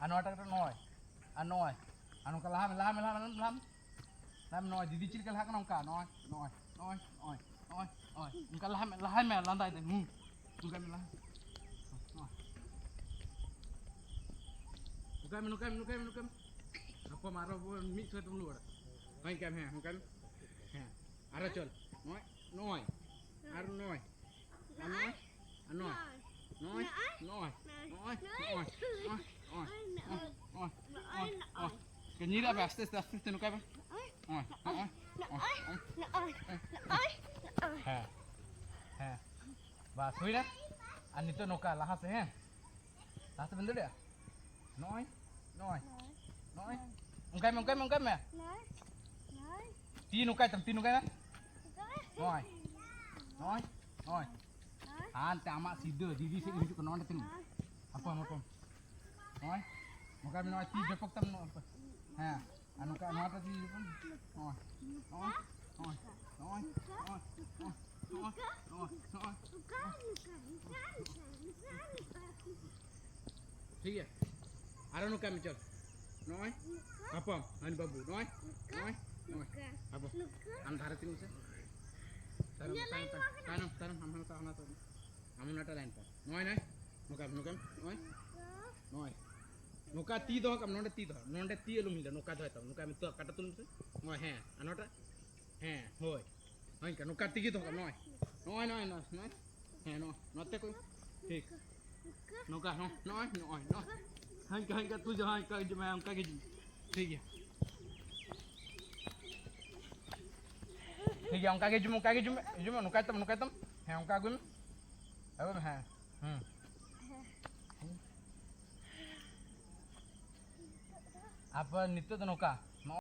Anu ada kata noi. Anu noi. Anu kalah lam noi. Didi cil kalah kan angka noi. Angka lah me lantai tu. Angka me lah. Nukam. Apa marah pun mix tu dulu ada. Main kem he, kan? He. Ara chol. Noi. Ar noi. Kenyira aste nukam. He. Bas hui dah. Ani tu nuka lahas he. Lahas bentuk dia. Noi. Ungkam me. Tin nukai na. Noi. Ante amak sida didi sik hidup ke nonde tengah. Apa. Noi. Ungkam noi ti jepok tam no apa. Ha. Anu ka mata ti pun. Noi. ठीक है आरो नुका में चल नॉय apa han babu नॉय apa am dhare tin se taram हम ta hana to amun nata line pa नॉय नुका नॉय नुका ती दो kam nonde ती elum hila नुका दो ta नुका में तो kata tulum se नॉय है anota है होय नॉय का नुका ती दो kam नॉय है नो नते कोई ठीक नुका नॉय हंका तू जो हंका जो मैं हमका के ठीक है हमका के जुम नुका तम है हमका गुम अब है apa nitu नुका